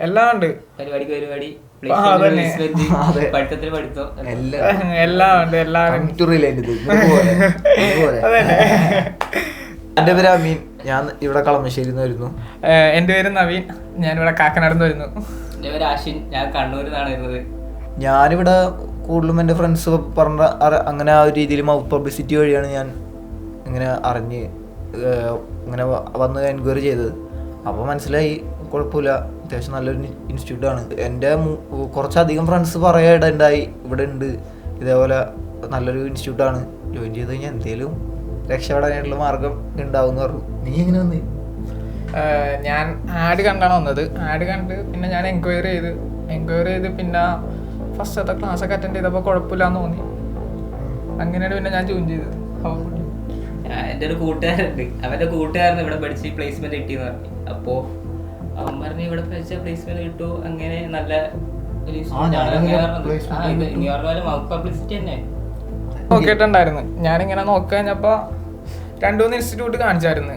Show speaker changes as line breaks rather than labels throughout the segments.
എല്ലാം ഉണ്ട്,
പരിപാടിക്ക് പരിപാടി, പഠിത്തത്തിന് പഠിത്തം,
എല്ലാം ഉണ്ട്. എല്ലാവരും
എന്റെ പേര് അമീൻ, ഞാൻ ഇവിടെ കളമശ്ശേരി വരുന്നു.
എന്റെ പേര് നവീൻ, ഞാനിവിടെ കാക്കനാട് വരുന്നു.
എന്റെ പേര് ആഷിൻ, ഞാൻ കണ്ണൂരിൽ നിന്നാണ് വരുന്നത്.
ഞാനിവിടെ കൂടുതലും എൻ്റെ ഫ്രണ്ട്സ് പറഞ്ഞ അങ്ങനെ ആ ഒരു രീതിയിൽ മൗത്ത് പബ്ലിസിറ്റി വഴിയാണ് ഞാൻ ഇങ്ങനെ അറിഞ്ഞ് ഇങ്ങനെ വന്ന് എൻക്വയറി ചെയ്തത്. അപ്പോൾ മനസ്സിലായി കുഴപ്പമില്ല, അത്യാവശ്യം നല്ലൊരു ഇൻസ്റ്റിറ്റ്യൂട്ടാണ്. എൻ്റെ കുറച്ചധികം ഫ്രണ്ട്സ് പറയാനുണ്ടായി ഇവിടെ ഉണ്ട് ഇതേപോലെ നല്ലൊരു ഇൻസ്റ്റിറ്റ്യൂട്ടാണ്, ജോയിൻ ചെയ്ത് കഴിഞ്ഞാൽ എന്തെങ്കിലും രക്ഷപ്പെടാനായിട്ടുള്ള മാർഗം ഉണ്ടാവും എന്ന് പറഞ്ഞു. നീ എങ്ങനെ വന്നേ?
ഞാൻ ആഡ് കണ്ടാണ് വന്നത്. ആഡ് കണ്ട് പിന്നെ ഞാൻ എൻക്വയറി ചെയ്ത് പിന്നെ ഫസ്റ്റത്തെ ക്ലാസ്സൊക്കെ അറ്റൻഡ് ചെയ്തപ്പോൾ കുഴപ്പമില്ലാന്ന് തോന്നി. അങ്ങനെയാണ് പിന്നെ ഞാൻ ജോയിൻ ചെയ്തത്.
എൻ്റെ ഒരു കൂട്ടുകാരുണ്ട്, അവൻ്റെ കൂട്ടുകാരന് ഇവിടെ പഠിച്ച് പ്ലേസ്മെന്റ് കിട്ടിയെന്ന് പറഞ്ഞു. അപ്പോൾ അവൻ പറഞ്ഞു ഇവിടെ പഠിച്ച പ്ലേസ്മെന്റ് കിട്ടൂ, അങ്ങനെ നല്ല ഒരു മൗത്ത് പബ്ലിസിറ്റി തന്നെ
നോക്കിയിട്ടുണ്ടായിരുന്നു. ഞാനിങ്ങനെ നോക്കി കഴിഞ്ഞപ്പോൾ 2-3 ഇൻസ്റ്റിറ്റ്യൂട്ട് കാണിച്ചായിരുന്നു.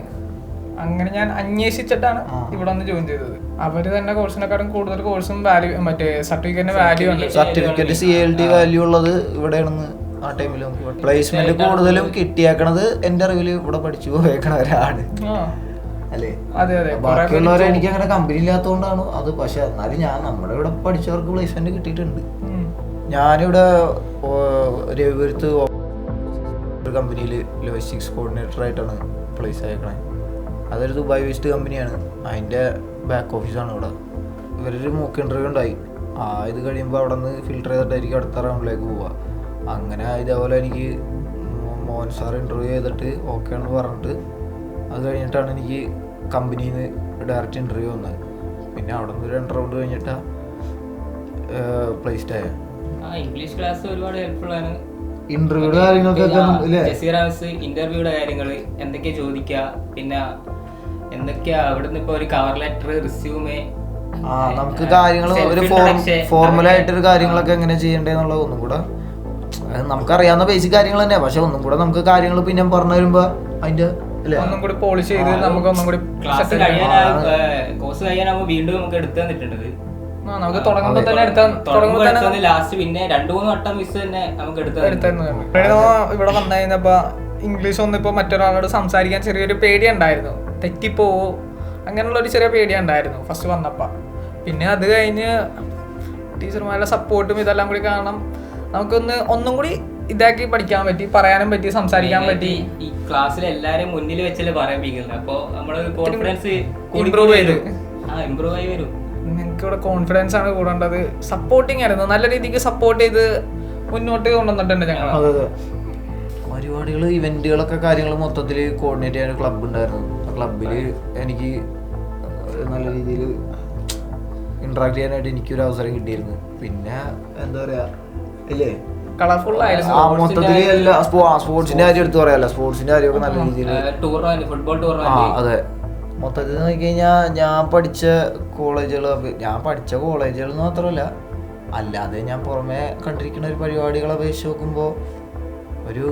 അങ്ങനെ ഞാൻ അന്വേഷിച്ചിട്ടാണ് ഇവിടെ വന്ന് ജോയിൻ ചെയ്തത്. അവര് തന്നെ കോഴ്സിനെക്കാളും കൂടുതൽ കോഴ്സും വാല്യൂ, മറ്റേ സർട്ടിഫിക്കറ്റിന് വാല്യൂ ഉണ്ട്.
സർട്ടിഫിക്കറ്റ് CLT വാല്യൂ ഉള്ളത് ഇവിടെയാണെന്ന് ആ ടൈമിൽ പ്ലേസ്മെന്റ് കൂടുതലും കിട്ടിയേക്കണത് എൻ്റെ അറിവിൽ ഇവിടെ പഠിച്ചു പോയേക്കണവരാണ് അല്ലേ?
അതെ അതെ.
ബാക്കിയുള്ളവരെ എനിക്ക് അങ്ങനെ കമ്പനി ഇല്ലാത്തതുകൊണ്ടാണ് അത്. പക്ഷെ എന്നാലും നമ്മുടെ ഇവിടെ പഠിച്ചവർക്ക് പ്ലേസ്മെന്റ് കിട്ടിയിട്ടുണ്ട്. ഞാനിവിടെ രവിപുരത്ത് ഒരു കമ്പനിയിൽ ലോജിസ്റ്റിക്സ് കോർഡിനേറ്റർ ആയിട്ടാണ് പ്ലേസ് ആയേക്കണേ. അതൊരു ദുബായ് ബേസ്ഡ് കമ്പനിയാണ്. അതിൻ്റെ ബാക്ക് ഓഫീസാണ് ഇവിടെ. ഇവരൊരു മോക്ക് ഇൻ്റർവ്യൂ ഉണ്ടായി. ഇത് കഴിയുമ്പോൾ അവിടെ നിന്ന് ഫിൽട്ടർ ചെയ്തിട്ടായിരിക്കും അടുത്ത റൗണ്ടിലേക്ക് പോവുക. അങ്ങനെ ഇതേപോലെ എനിക്ക് മോഹൻ സാർ ഇൻ്റർവ്യൂ ചെയ്തിട്ട് ഓക്കെ ആണെന്ന് പറഞ്ഞിട്ട് അത് കഴിഞ്ഞിട്ടാണ് എനിക്ക് കമ്പനിയിൽ നിന്ന് ഡയറക്റ്റ് ഇൻ്റർവ്യൂ വന്നത്. പിന്നെ അവിടെ നിന്ന് 2 റൗണ്ട് കഴിഞ്ഞിട്ടാണ് പ്ലേസ്ഡ് ആയത്.
ഇംഗ്ലീഷ് ക്ലാസ് ഒരുപാട് ഹെൽപ്ഫുൾ ആണ്.
ഇന്റർവ്യൂയുടെ കാര്യങ്ങളൊക്കെ
ഇന്റർവ്യൂയുടെ കാര്യങ്ങൾ എന്തൊക്കെയാ ചോദിക്കുക, പിന്നെ എന്തൊക്കെയാ അവിടുന്ന് ഇപ്പൊ ഒരു കവർ ലെറ്റർ, റിസ്യൂമേ,
നമുക്ക് കാര്യങ്ങൾ ഒരു ഫോർമലായിട്ടൊരു കാര്യങ്ങളൊക്കെ എങ്ങനെ ചെയ്യണ്ടേന്നുള്ളത് ഒന്നും കൂടെ നമുക്കറിയാവുന്ന ബേസിക് കാര്യങ്ങൾ തന്നെയാ. പക്ഷെ ഒന്നും കൂടെ നമുക്ക് കാര്യങ്ങൾ പിന്നെ പറഞ്ഞു വരുമ്പോ അതിന്റെ
ഒന്നും കൂടി പോളിഷ് ചെയ്ത് നമുക്ക് ഒന്നും കൂടി
കോഴ്സ് കഴിയാനാകുമ്പോ വീണ്ടും നമുക്ക് എടുത്തു തന്നിട്ടുണ്ട്.
നമുക്ക് തുടങ്ങുമ്പോൾ തന്നെ
ലാസ്റ്റ് പിന്നെ 2-3 വട്ടം മിസ് തന്നെ നമുക്ക് എടുത്തു.
ഇവിടെ വന്നു കഴിഞ്ഞപ്പോ ഇംഗ്ലീഷ് ഒന്നും ഇപ്പൊ മറ്റൊരാളോട് സംസാരിക്കാൻ ചെറിയൊരു പേടി ഉണ്ടായിരുന്നു, തെറ്റിപ്പോവോ അങ്ങനെയുള്ള ഒരു ചെറിയ പേടി ഉണ്ടായിരുന്നു ഫസ്റ്റ് വന്നപ്പോ. പിന്നെ അത് കഴിഞ്ഞ് ടീച്ചർമാരുടെ സപ്പോർട്ടും ഇതെല്ലാം കൂടി കാരണം ഒന്നും കൂടി ഇതാക്കി പഠിക്കാൻ പറ്റി, പറയാനും പറ്റി, സംസാരിക്കാൻ പറ്റി.
ഈ ക്ലാസ്സിൽ എല്ലാരും മുന്നിൽ വെച്ചല്ലേ പറയിപ്പിക്കുന്നത്. അപ്പൊ നമ്മള് കോൺഫിഡൻസ്
ഇംപ്രൂവ്
ആയി വരും.
നിങ്ങൾക്ക് ഇവിടെ കോൺഫിഡൻസ് ആണ് കൂടേണ്ടത്. സപ്പോർട്ടിങ് ആയിരുന്നു, നല്ല രീതിക്ക് സപ്പോർട്ട് ചെയ്ത് മുന്നോട്ട് കൊണ്ടുവന്നിട്ടുണ്ട് ഞങ്ങൾ.
പരിപാടികൾ, ഇവന്റുകളൊക്കെ കാര്യങ്ങൾ മൊത്തത്തിൽ കോർഡിനേറ്റ് ചെയ്യാൻ ക്ലബ്ബ് ഉണ്ടായിരുന്നു. ആ ക്ലബിൽ എനിക്ക് നല്ല രീതിയിൽ ഇന്ററാക്ട് ചെയ്യാനായിട്ട് എനിക്കൊരു അവസരം കിട്ടിയിരുന്നു. പിന്നെ എന്താ പറയാ അല്ലേ,
കളർഫുൾ ആയിരുന്നു
മൊത്തത്തിൽ എല്ലാ സ്പോർട്സിന്റെ കാര്യം എടുത്ത് പറയാല്ല. സ്പോർട്സിന്റെ കാര്യമൊക്കെ നല്ല രീതിയിൽ അതെ. മൊത്തത്തിൽ നോക്കിക്കഴിഞ്ഞാൽ ഞാൻ പഠിച്ച കോളേജുകൾ മാത്രമല്ല, അല്ലാതെ ഞാൻ പുറമെ കണ്ടിരിക്കുന്ന ഒരു പരിപാടികളെ അപേക്ഷിച്ച് നോക്കുമ്പോൾ ഒരു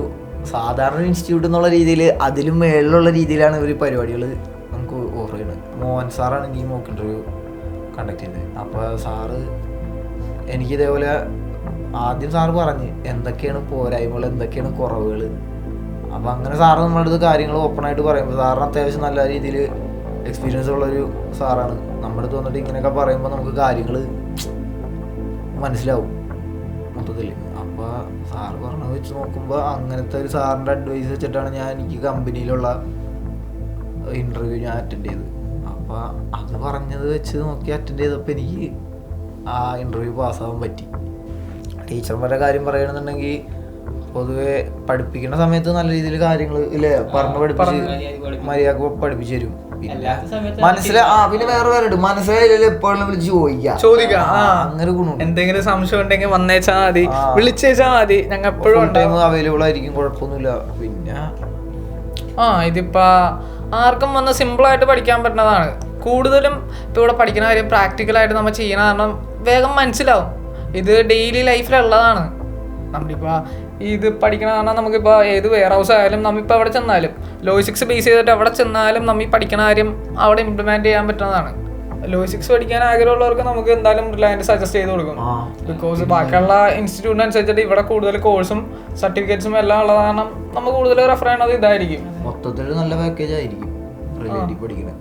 സാധാരണ ഇൻസ്റ്റിറ്റ്യൂട്ട് എന്നുള്ള രീതിയിൽ അതിലും മേളിലുള്ള രീതിയിലാണ് ഇവർ പരിപാടികൾ നമുക്ക് ഓഫർ ചെയ്യുന്നത്. മോഹൻ സാറാണ് ഈ മോക്ക് ഇൻ്റർവ്യൂ കണ്ടക്ട് ചെയ്യുന്നത്. അപ്പോൾ സാറ് എനിക്കിതേപോലെ ആദ്യം സാറ് പറഞ്ഞ് എന്തൊക്കെയാണ് പോരായ്മകൾ, എന്തൊക്കെയാണ് കുറവുകൾ. അപ്പോൾ അങ്ങനെ സാറ് നമ്മുടെ അടുത്ത് കാര്യങ്ങൾ ഓപ്പണായിട്ട് പറയുമ്പോൾ സാറിന് അത്യാവശ്യം നല്ല രീതിയിൽ എക്സ്പീരിയൻസ് ഉള്ളൊരു സാറാണ്. നമ്മുടെ അടുത്ത് വന്നിട്ട് ഇങ്ങനെയൊക്കെ പറയുമ്പോൾ നമുക്ക് കാര്യങ്ങൾ മനസ്സിലാവും മൊത്തത്തിൽ. അപ്പോൾ സാറ് പറഞ്ഞത് വെച്ച് നോക്കുമ്പോൾ അങ്ങനത്തെ ഒരു സാറിൻ്റെ അഡ്വൈസ് വെച്ചിട്ടാണ് എനിക്ക് കമ്പനിയിലുള്ള ഇൻ്റർവ്യൂ ഞാൻ അറ്റൻഡ് ചെയ്തത്. അപ്പോൾ അത് പറഞ്ഞത് വെച്ച് നോക്കി അറ്റൻഡ് ചെയ്തപ്പോൾ എനിക്ക് ആ ഇൻ്റർവ്യൂ പാസ്സാവാൻ പറ്റി. ടീച്ചർമാരുടെ കാര്യം പറയുകയാണെന്നുണ്ടെങ്കിൽ പൊതുവെ പഠിപ്പിക്കുന്ന സമയത്ത് നല്ല രീതിയിൽ കാര്യങ്ങൾ ഇല്ലേ പറഞ്ഞ് പഠിപ്പിച്ച് മര്യാദ പഠിപ്പിച്ചു തരും. പിന്നെ വേറെ മനസ്സിലായില്ലേ എപ്പോഴും വിളിച്ച് ചോദിക്കാം. അങ്ങനെ ഗുണം.
എന്തെങ്കിലും സംശയം ഉണ്ടെങ്കിൽ വന്നേച്ചാ മതി, വിളിച്ചേച്ചാ മതി, ഞങ്ങൾ എപ്പോഴും
ടൈം അവൈലബിൾ ആയിരിക്കും, കുഴപ്പമൊന്നുമില്ല. പിന്നെ
ഇതിപ്പോ ആർക്കും വന്ന് സിമ്പിളായിട്ട് പഠിക്കാൻ പറ്റുന്നതാണ്. കൂടുതലും ഇപ്പൊ ഇവിടെ പഠിക്കുന്ന കാര്യം പ്രാക്ടിക്കലായിട്ട് നമ്മൾ ചെയ്യണ കാരണം വേഗം മനസ്സിലാവും. ഇത് ഡെയിലി ലൈഫിലുള്ളതാണ്. നമ്മളിപ്പോൾ ഇത് പഠിക്കണ കാരണം നമുക്കിപ്പോൾ ഏത് വെയർ ഹൗസ് ആയാലും നമ്മളിപ്പോൾ അവിടെ ചെന്നാലും ലോജിസ്റ്റിക്സ് ബേസ് ചെയ്തിട്ട് അവിടെ ചെന്നാലും നമ്മൾ ഈ പഠിക്കണ കാര്യം അവിടെ ഇംപ്ലിമെൻറ്റ് ചെയ്യാൻ പറ്റുന്നതാണ്. ലോജിസ്റ്റിക്സ് പഠിക്കാൻ ആഗ്രഹമുള്ളവർക്ക് നമുക്ക് എന്തായാലും റിലയൻസ് സജസ്റ്റ് ചെയ്ത് കൊടുക്കും. ബിക്കോസ് ബാക്കിയുള്ള ഇൻസ്റ്റിറ്റ്യൂട്ടിനനുസരിച്ചിട്ട് ഇവിടെ കൂടുതൽ കോഴ്സും സർട്ടിഫിക്കറ്റ്സും എല്ലാം ഉള്ളത് കാരണം നമ്മൾ കൂടുതൽ റെഫർ ചെയ്യണത് ഇതായിരിക്കും.
മൊത്തത്തിൽ നല്ല പാക്കേജ് ആയിരിക്കും റിലേറ്റീവ് പഠിക്കുന്നത്.